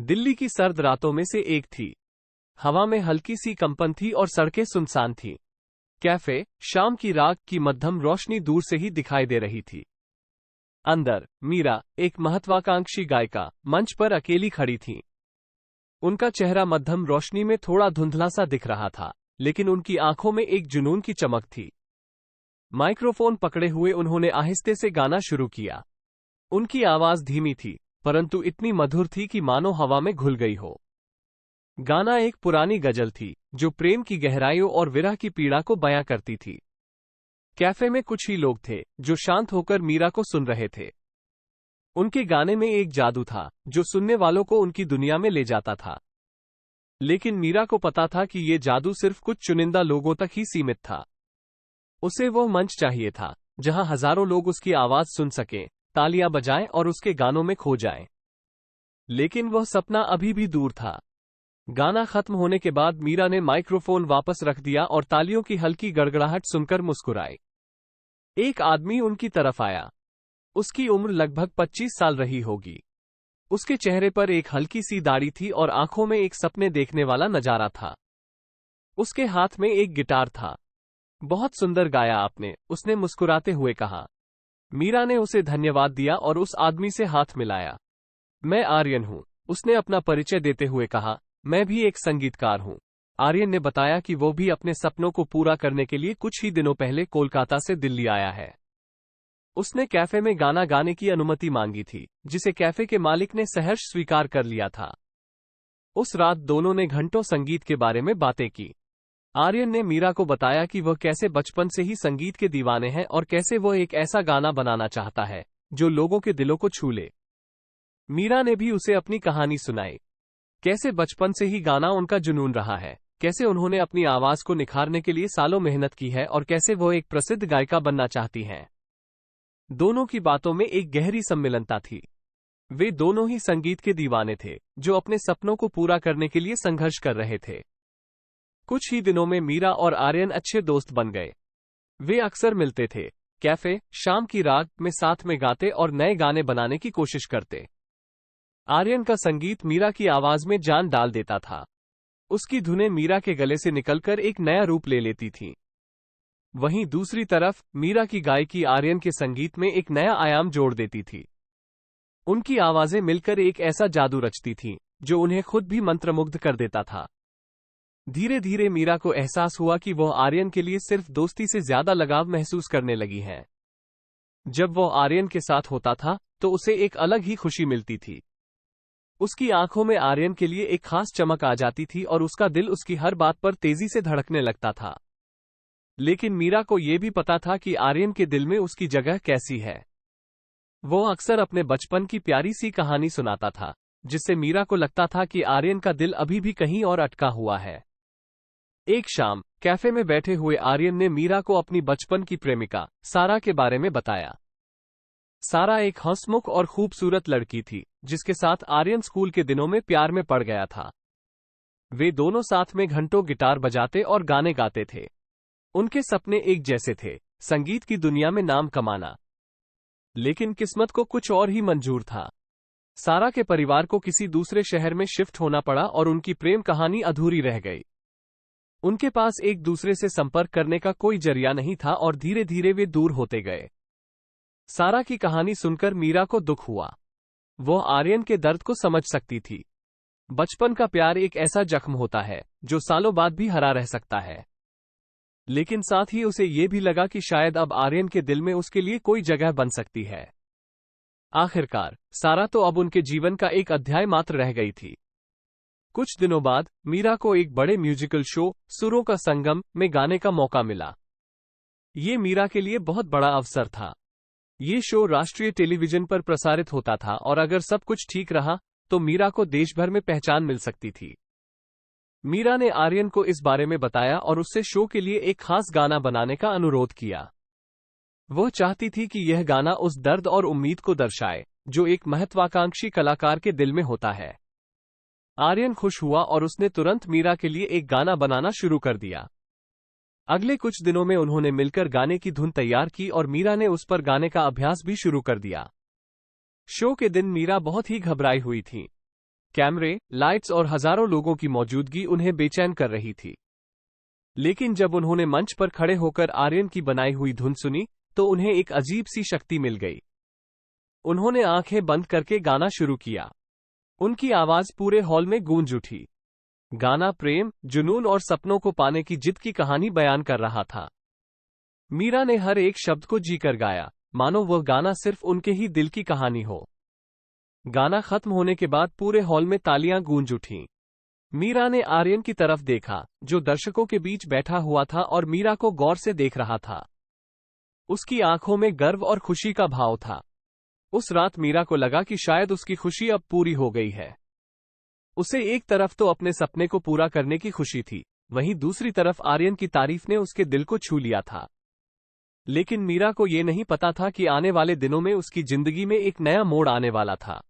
दिल्ली की सर्द रातों में से एक थी। हवा में हल्की सी कंपन थी और सड़कें सुनसान थीं। कैफे, शाम की रात की मध्यम रोशनी दूर से ही दिखाई दे रही थी। अंदर, मीरा, एक महत्वाकांक्षी गायिका, मंच पर अकेली खड़ी थीं। उनका चेहरा मध्यम रोशनी में थोड़ा धुंधला सा दिख रहा था, लेकिन उनकी आंखों में एक जुनून की चमक थी। माइक्रोफोन पकड़े हुए उन्होंने आहिस्ते से गाना शुरू किया। उनकी आवाज धीमी थी, परंतु इतनी मधुर थी कि मानो हवा में घुल गई हो। गाना एक पुरानी गजल थी, जो प्रेम की गहराइयों और विरह की पीड़ा को बयां करती थी। कैफे में कुछ ही लोग थे, जो शांत होकर मीरा को सुन रहे थे। उनके गाने में एक जादू था, जो सुनने वालों को उनकी दुनिया में ले जाता था। लेकिन मीरा को पता था कि ये जादू सिर्फ कुछ चुनिंदा लोगों तक ही सीमित था। उसे वो मंच चाहिए था, जहां हजारों लोग उसकी आवाज सुन सकें, तालियां बजाएं और उसके गानों में खो जाएं। लेकिन वह सपना अभी भी दूर था। गाना खत्म होने के बाद मीरा ने माइक्रोफोन वापस रख दिया और तालियों की हल्की गड़गड़ाहट सुनकर मुस्कुराई। एक आदमी उनकी तरफ आया। उसकी उम्र लगभग 25 साल रही होगी। उसके चेहरे पर एक हल्की सी दाढ़ी थी और आंखों में एक सपने देखने वाला नजारा था। उसके हाथ में एक गिटार था। बहुत सुंदर गाया आपने, उसने मुस्कुराते हुए कहा। मीरा ने उसे धन्यवाद दिया और उस आदमी से हाथ मिलाया। मैं आर्यन हूं, उसने अपना परिचय देते हुए कहा। मैं भी एक संगीतकार हूं। आर्यन ने बताया कि वो भी अपने सपनों को पूरा करने के लिए कुछ ही दिनों पहले कोलकाता से दिल्ली आया है। उसने कैफे में गाना गाने की अनुमति मांगी थी, जिसे कैफे के मालिक ने सहर्ष स्वीकार कर लिया था। उस रात दोनों ने घंटों संगीत के बारे में बातें की। आर्यन ने मीरा को बताया कि वह कैसे बचपन से ही संगीत के दीवाने हैं और कैसे वह एक ऐसा गाना बनाना चाहता है जो लोगों के दिलों को छू ले। मीरा ने भी उसे अपनी कहानी सुनाई। कैसे बचपन से ही गाना उनका जुनून रहा है, कैसे उन्होंने अपनी आवाज को निखारने के लिए सालों मेहनत की है और कैसे वो एक प्रसिद्ध गायिका बनना चाहती हैं। दोनों की बातों में एक गहरी सम्मिलनता थी। वे दोनों ही संगीत के दीवाने थे, जो अपने सपनों को पूरा करने के लिए संघर्ष कर रहे थे। कुछ ही दिनों में मीरा और आर्यन अच्छे दोस्त बन गए। वे अक्सर मिलते थे, कैफे, शाम की रात में साथ में गाते और नए गाने बनाने की कोशिश करते। आर्यन का संगीत मीरा की आवाज में जान डाल देता था। उसकी धुनें मीरा के गले से निकलकर एक नया रूप ले लेती थीं। वहीं दूसरी तरफ मीरा की गायकी आर्यन के संगीत में एक नया आयाम जोड़ देती थी। उनकी आवाजें मिलकर एक ऐसा जादू रचती थीं, जो उन्हें खुद भी मंत्रमुग्ध कर देता था। धीरे धीरे मीरा को एहसास हुआ कि वह आर्यन के लिए सिर्फ दोस्ती से ज्यादा लगाव महसूस करने लगी है। जब वह आर्यन के साथ होता था, तो उसे एक अलग ही खुशी मिलती थी। उसकी आंखों में आर्यन के लिए एक खास चमक आ जाती थी और उसका दिल उसकी हर बात पर तेजी से धड़कने लगता था। लेकिन मीरा को यह भी पता था कि आर्यन के दिल में उसकी जगह कैसी है। वो अक्सर अपने बचपन की प्यारी सी कहानी सुनाता था, जिससे मीरा को लगता था कि आर्यन का दिल अभी भी कहीं और अटका हुआ है। एक शाम कैफे में बैठे हुए आर्यन ने मीरा को अपनी बचपन की प्रेमिका सारा के बारे में बताया। सारा एक हंसमुख और खूबसूरत लड़की थी, जिसके साथ आर्यन स्कूल के दिनों में प्यार में पड़ गया था। वे दोनों साथ में घंटों गिटार बजाते और गाने गाते थे। उनके सपने एक जैसे थे, संगीत की दुनिया में नाम कमाना। लेकिन किस्मत को कुछ और ही मंजूर था। सारा के परिवार को किसी दूसरे शहर में शिफ्ट होना पड़ा और उनकी प्रेम कहानी अधूरी रह गई। उनके पास एक दूसरे से संपर्क करने का कोई जरिया नहीं था और धीरे धीरे वे दूर होते गए। सारा की कहानी सुनकर मीरा को दुख हुआ। वह आर्यन के दर्द को समझ सकती थी। बचपन का प्यार एक ऐसा जख्म होता है, जो सालों बाद भी हरा रह सकता है। लेकिन साथ ही उसे ये भी लगा कि शायद अब आर्यन के दिल में उसके लिए कोई जगह बन सकती है। आखिरकार सारा तो अब उनके जीवन का एक अध्याय मात्र रह गई थी। कुछ दिनों बाद मीरा को एक बड़े म्यूजिकल शो, सुरों का संगम, में गाने का मौका मिला। ये मीरा के लिए बहुत बड़ा अवसर था। ये शो राष्ट्रीय टेलीविजन पर प्रसारित होता था और अगर सब कुछ ठीक रहा तो मीरा को देश भर में पहचान मिल सकती थी। मीरा ने आर्यन को इस बारे में बताया और उससे शो के लिए एक खास गाना बनाने का अनुरोध किया। वह चाहती थी कि यह गाना उस दर्द और उम्मीद को दर्शाए, जो एक महत्वाकांक्षी कलाकार के दिल में होता है। आर्यन खुश हुआ और उसने तुरंत मीरा के लिए एक गाना बनाना शुरू कर दिया। अगले कुछ दिनों में उन्होंने मिलकर गाने की धुन तैयार की और मीरा ने उस पर गाने का अभ्यास भी शुरू कर दिया। शो के दिन मीरा बहुत ही घबराई हुई थी। कैमरे, लाइट्स और हजारों लोगों की मौजूदगी उन्हें बेचैन कर रही थी। लेकिन जब उन्होंने मंच पर खड़े होकर आर्यन की बनाई हुई धुन सुनी, तो उन्हें एक अजीब सी शक्ति मिल गई। उन्होंने आंखें बंद करके गाना शुरू किया। उनकी आवाज पूरे हॉल में गूंज उठी। गाना प्रेम, जुनून और सपनों को पाने की जिद की कहानी बयान कर रहा था। मीरा ने हर एक शब्द को जीकर गाया, मानो वह गाना सिर्फ उनके ही दिल की कहानी हो। गाना खत्म होने के बाद पूरे हॉल में तालियां गूंज उठीं। मीरा ने आर्यन की तरफ देखा, जो दर्शकों के बीच बैठा हुआ था और मीरा को गौर से देख रहा था। उसकी आंखों में गर्व और खुशी का भाव था। उस रात मीरा को लगा कि शायद उसकी खुशी अब पूरी हो गई है। उसे एक तरफ तो अपने सपने को पूरा करने की खुशी थी, वहीं दूसरी तरफ आर्यन की तारीफ ने उसके दिल को छू लिया था। लेकिन मीरा को यह नहीं पता था कि आने वाले दिनों में उसकी जिंदगी में एक नया मोड़ आने वाला था।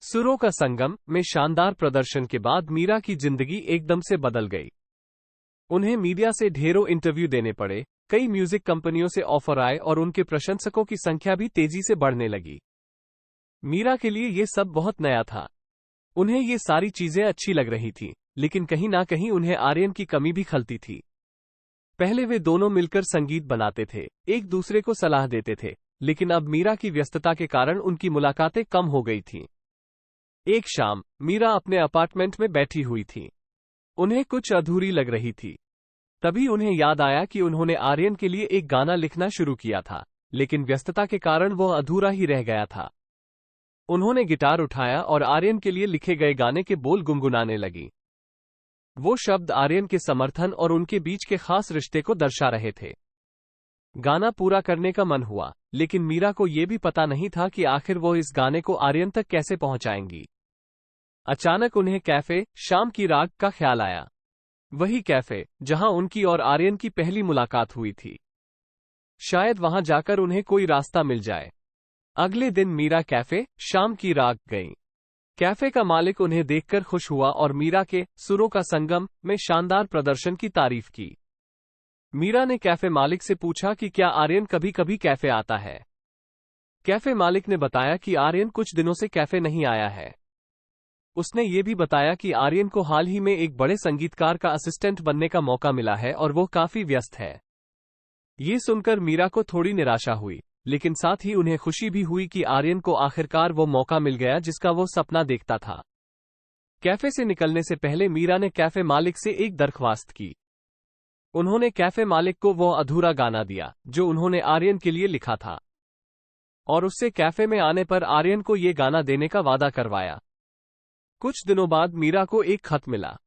सुरों का संगम में शानदार प्रदर्शन के बाद मीरा की जिंदगी एकदम से बदल गई। उन्हें मीडिया से ढेरों इंटरव्यू देने पड़े, कई म्यूजिक कंपनियों से ऑफर आए और उनके प्रशंसकों की संख्या भी तेजी से बढ़ने लगी। मीरा के लिए ये सब बहुत नया था। उन्हें ये सारी चीजें अच्छी लग रही थीं, लेकिन कहीं ना कहीं उन्हें आर्यन की कमी भी खलती थी। पहले वे दोनों मिलकर संगीत बनाते थे, एक दूसरे को सलाह देते थे, लेकिन अब मीरा की व्यस्तता के कारण उनकी मुलाकातें कम हो गई थीं। एक शाम मीरा अपने अपार्टमेंट में बैठी हुई थी। उन्हें कुछ अधूरी लग रही थी। तभी उन्हें याद आया कि उन्होंने आर्यन के लिए एक गाना लिखना शुरू किया था, लेकिन व्यस्तता के कारण वह अधूरा ही रह गया था। उन्होंने गिटार उठाया और आर्यन के लिए लिखे गए गाने के बोल गुनगुनाने लगी। वो शब्द आर्यन के समर्थन और उनके बीच के खास रिश्ते को दर्शा रहे थे। गाना पूरा करने का मन हुआ, लेकिन मीरा को यह भी पता नहीं था कि आखिर वो इस गाने को आर्यन तक कैसे पहुंचाएंगी। अचानक उन्हें कैफे शाम की रात का ख्याल आया। वही कैफे जहां उनकी और आर्यन की पहली मुलाकात हुई थी। शायद वहां जाकर उन्हें कोई रास्ता मिल जाए। अगले दिन मीरा कैफे शाम की रात गई। कैफे का मालिक उन्हें देखकर खुश हुआ और मीरा के सुरों का संगम में शानदार प्रदर्शन की तारीफ की। मीरा ने कैफे मालिक से पूछा कि क्या आर्यन कभी कभी कैफे आता है। कैफे मालिक ने बताया कि आर्यन कुछ दिनों से कैफे नहीं आया है। उसने ये भी बताया कि आर्यन को हाल ही में एक बड़े संगीतकार का असिस्टेंट बनने का मौका मिला है और वो काफी व्यस्त है। ये सुनकर मीरा को थोड़ी निराशा हुई, लेकिन साथ ही उन्हें खुशी भी हुई कि आर्यन को आखिरकार वो मौका मिल गया जिसका वो सपना देखता था। कैफे से निकलने से पहले मीरा ने कैफे मालिक से एक दरख्वास्त की। उन्होंने कैफे मालिक को वो अधूरा गाना दिया जो उन्होंने आर्यन के लिए लिखा था, और उससे कैफे में आने पर आर्यन को ये गाना देने का वादा करवाया। कुछ दिनों बाद मीरा को एक खत मिला।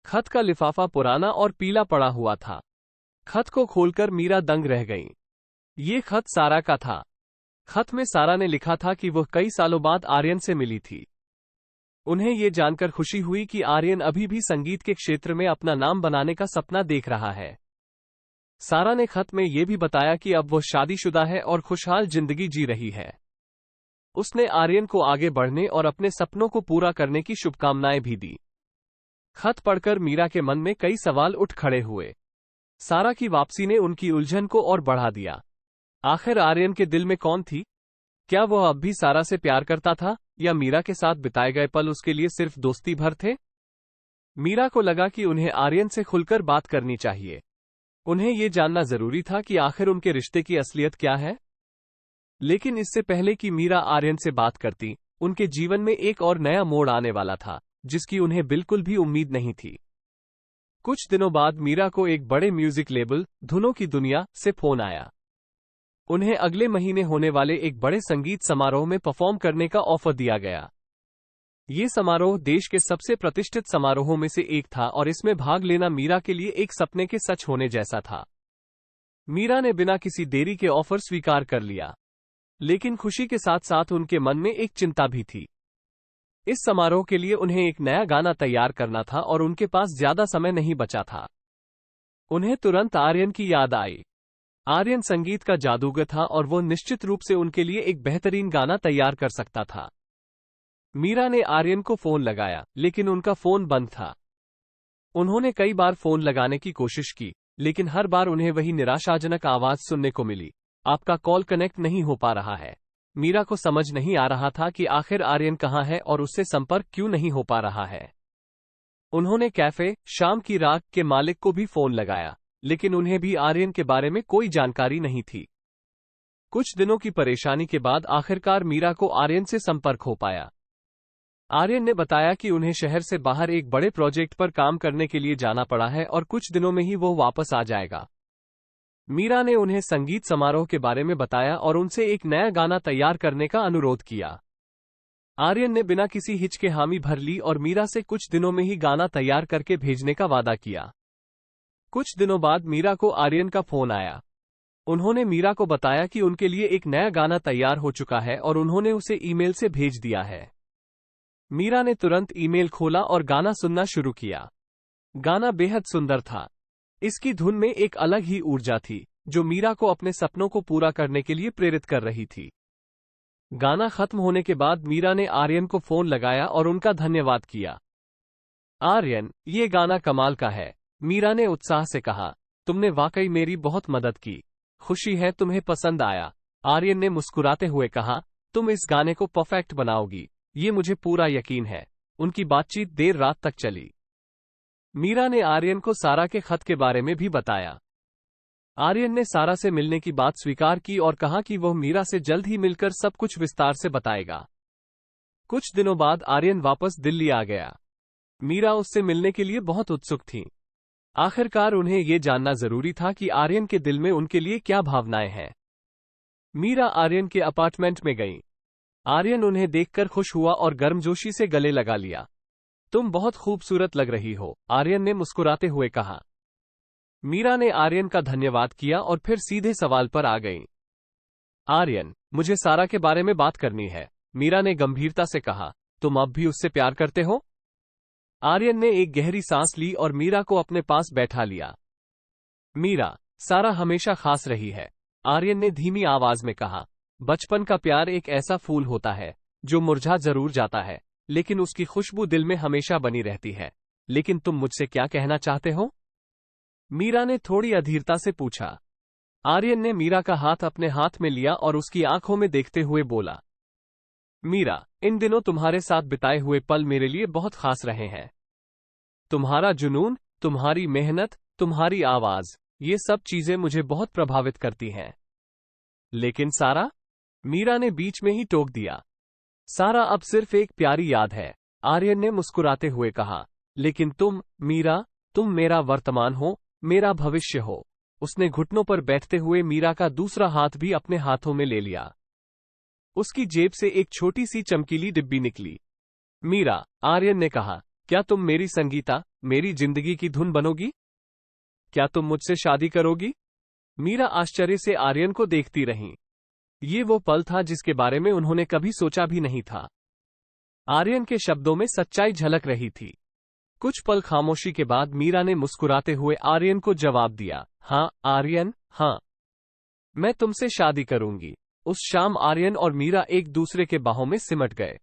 खत का लिफाफा पुराना और पीला पड़ा हुआ था। खत को खोलकर मीरा दंग रह गई। ये खत सारा का था। खत में सारा ने लिखा था कि वह कई सालों बाद आर्यन से मिली थी। उन्हें ये जानकर खुशी हुई कि आर्यन अभी भी संगीत के क्षेत्र में अपना नाम बनाने का सपना देख रहा है। सारा ने खत में यह भी बताया कि अब वह शादीशुदा है और खुशहाल जिंदगी जी रही है। उसने आर्यन को आगे बढ़ने और अपने सपनों को पूरा करने की शुभकामनाएं भी दी। खत पढ़कर मीरा के मन में कई सवाल उठ खड़े हुए। सारा की वापसी ने उनकी उलझन को और बढ़ा दिया। आखिर आर्यन के दिल में कौन थी? क्या वह अब भी सारा से प्यार करता था, या मीरा के साथ बिताए गए पल उसके लिए सिर्फ दोस्ती भर थे? मीरा को लगा कि उन्हें आर्यन से खुलकर बात करनी चाहिए। उन्हें यह जानना जरूरी था कि आखिर उनके रिश्ते की असलियत क्या है। लेकिन इससे पहले कि मीरा आर्यन से बात करती, उनके जीवन में एक और नया मोड़ आने वाला था, जिसकी उन्हें बिल्कुल भी उम्मीद नहीं थी। कुछ दिनों बाद मीरा को एक बड़े म्यूजिक लेबल धुनों की दुनिया से फोन आया। उन्हें अगले महीने होने वाले एक बड़े संगीत समारोह में परफॉर्म करने का ऑफर दिया गया। ये समारोह देश के सबसे प्रतिष्ठित समारोहों में से एक था और इसमें भाग लेना मीरा के लिए एक सपने के सच होने जैसा था। मीरा ने बिना किसी देरी के ऑफर स्वीकार कर लिया, लेकिन खुशी के साथ साथ उनके मन में एक चिंता भी थी। इस समारोह के लिए उन्हें एक नया गाना तैयार करना था और उनके पास ज्यादा समय नहीं बचा था। उन्हें तुरंत आर्यन की याद आई। आर्यन संगीत का जादूगर था और वो निश्चित रूप से उनके लिए एक बेहतरीन गाना तैयार कर सकता था। मीरा ने आर्यन को फोन लगाया, लेकिन उनका फोन बंद था। उन्होंने कई बार फोन लगाने की कोशिश की, लेकिन हर बार उन्हें वही निराशाजनक आवाज सुनने को मिली, आपका कॉल कनेक्ट नहीं हो पा रहा है। मीरा को समझ नहीं आ रहा था कि आखिर आर्यन कहाँ है और उससे संपर्क क्यों नहीं हो पा रहा है। उन्होंने कैफे शाम की रात के मालिक को भी फोन लगाया, लेकिन उन्हें भी आर्यन के बारे में कोई जानकारी नहीं थी। कुछ दिनों की परेशानी के बाद आखिरकार मीरा को आर्यन से संपर्क हो पाया। आर्यन ने बताया कि उन्हें शहर से बाहर एक बड़े प्रोजेक्ट पर काम करने के लिए जाना पड़ा है और कुछ दिनों में ही वो वापस आ जाएगा। मीरा ने उन्हें संगीत समारोह के बारे में बताया और उनसे एक नया गाना तैयार करने का अनुरोध किया। आर्यन ने बिना किसी हिच के हामी भर ली और मीरा से कुछ दिनों में ही गाना तैयार करके भेजने का वादा किया। कुछ दिनों बाद मीरा को आर्यन का फोन आया। उन्होंने मीरा को बताया कि उनके लिए एक नया गाना तैयार हो चुका है और उन्होंने उसे ईमेल से भेज दिया है। मीरा ने तुरंत ईमेल खोला और गाना सुनना शुरू किया। गाना बेहद सुंदर था। इसकी धुन में एक अलग ही ऊर्जा थी, जो मीरा को अपने सपनों को पूरा करने के लिए प्रेरित कर रही थी। गाना खत्म होने के बाद मीरा ने आर्यन को फोन लगाया और उनका धन्यवाद किया। आर्यन, ये गाना कमाल का है, मीरा ने उत्साह से कहा। तुमने वाकई मेरी बहुत मदद की। खुशी है तुम्हें पसंद आया। आर्यन ने मुस्कुराते हुए कहा, तुम इस गाने को परफेक्ट बनाओगी, ये मुझे पूरा यकीन है। उनकी बातचीत देर रात तक चली। मीरा ने आर्यन को सारा के खत के बारे में भी बताया। आर्यन ने सारा से मिलने की बात स्वीकार की और कहा कि वह मीरा से जल्द ही मिलकर सब कुछ विस्तार से बताएगा। कुछ दिनों बाद आर्यन वापस दिल्ली आ गया। मीरा उससे मिलने के लिए बहुत उत्सुक थी। आखिरकार उन्हें यह जानना जरूरी था कि आर्यन के दिल में उनके लिए क्या भावनाएं हैं। मीरा आर्यन के अपार्टमेंट में गई। आर्यन उन्हें देखकर खुश हुआ और गर्मजोशी से गले लगा लिया। तुम बहुत खूबसूरत लग रही हो, आर्यन ने मुस्कुराते हुए कहा। मीरा ने आर्यन का धन्यवाद किया और फिर सीधे सवाल पर आ गई। आर्यन, मुझे सारा के बारे में बात करनी है, मीरा ने गंभीरता से कहा। तुम अब भी उससे प्यार करते हो? आर्यन ने एक गहरी सांस ली और मीरा को अपने पास बैठा लिया। मीरा, सारा हमेशा खास रही है, आर्यन ने धीमी आवाज में कहा। बचपन का प्यार एक ऐसा फूल होता है जो मुरझा जरूर जाता है, लेकिन उसकी खुशबू दिल में हमेशा बनी रहती है। लेकिन तुम मुझसे क्या कहना चाहते हो? मीरा ने थोड़ी अधीरता से पूछा। आर्यन ने मीरा का हाथ अपने हाथ में लिया और उसकी आंखों में देखते हुए बोला। मीरा, इन दिनों तुम्हारे साथ बिताए हुए पल मेरे लिए बहुत खास रहे हैं। तुम्हारा जुनून, तुम्हारी मेहनत, तुम्हारी आवाज, ये सब चीजें मुझे बहुत प्रभावित करती हैं। लेकिन सारा? मीरा ने बीच में ही टोक दिया। सारा अब सिर्फ एक प्यारी याद है, आर्यन ने मुस्कुराते हुए कहा। लेकिन तुम, मीरा, तुम मेरा वर्तमान हो, मेरा भविष्य हो। उसने घुटनों पर बैठते हुए मीरा का दूसरा हाथ भी अपने हाथों में ले लिया। उसकी जेब से एक छोटी सी चमकीली डिब्बी निकली। मीरा, आर्यन ने कहा, क्या तुम मेरी संगीता, मेरी जिंदगी की धुन बनोगी? क्या तुम मुझसे शादी करोगी? मीरा आश्चर्य से आर्यन को देखती रही। ये वो पल था जिसके बारे में उन्होंने कभी सोचा भी नहीं था। आर्यन के शब्दों में सच्चाई झलक रही थी। कुछ पल खामोशी के बाद मीरा ने मुस्कुराते हुए आर्यन को जवाब दिया। हाँ आर्यन, हाँ, मैं तुमसे शादी करूंगी। उस शाम आर्यन और मीरा एक दूसरे के बाहों में सिमट गए।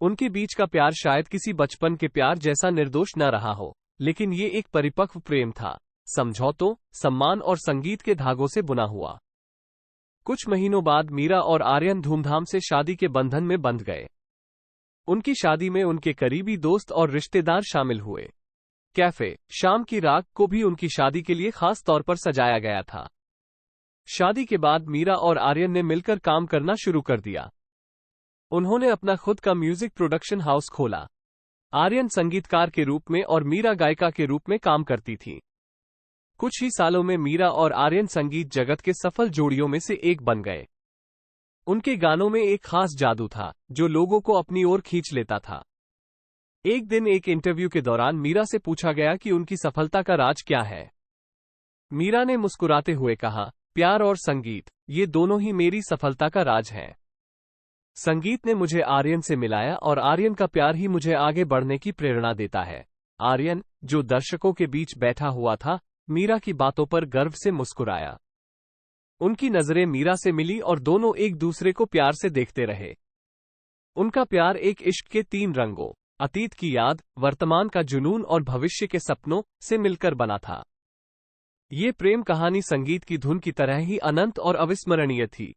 उनके बीच का प्यार शायद किसी बचपन के प्यार जैसा निर्दोष न रहा हो, लेकिन ये एक परिपक्व प्रेम था, समझौतों, सम्मान और संगीत के धागों से बुना हुआ। कुछ महीनों बाद मीरा और आर्यन धूमधाम से शादी के बंधन में बंध गए। उनकी शादी में उनके करीबी दोस्त और रिश्तेदार शामिल हुए। कैफे शाम की रात को भी उनकी शादी के लिए खास तौर पर सजाया गया था। शादी के बाद मीरा और आर्यन ने मिलकर काम करना शुरू कर दिया। उन्होंने अपना खुद का म्यूजिक प्रोडक्शन हाउस खोला। आर्यन संगीतकार के रूप में और मीरा गायिका के रूप में काम करती थी। कुछ ही सालों में मीरा और आर्यन संगीत जगत के सफल जोड़ियों में से एक बन गए। उनके गानों में एक खास जादू था जो लोगों को अपनी ओर खींच लेता था। एक दिन एक इंटरव्यू के दौरान मीरा से पूछा गया कि उनकी सफलता का राज क्या है। मीरा ने मुस्कुराते हुए कहा, प्यार और संगीत, ये दोनों ही मेरी सफलता का राज हैं। संगीत ने मुझे आर्यन से मिलाया और आर्यन का प्यार ही मुझे आगे बढ़ने की प्रेरणा देता है। आर्यन, जो दर्शकों के बीच बैठा हुआ था, मीरा की बातों पर गर्व से मुस्कुराया। उनकी नजरें मीरा से मिली और दोनों एक दूसरे को प्यार से देखते रहे। उनका प्यार एक इश्क के 3 रंगों, अतीत की याद, वर्तमान का जुनून और भविष्य के सपनों से मिलकर बना था। ये प्रेम कहानी संगीत की धुन की तरह ही अनंत और अविस्मरणीय थी।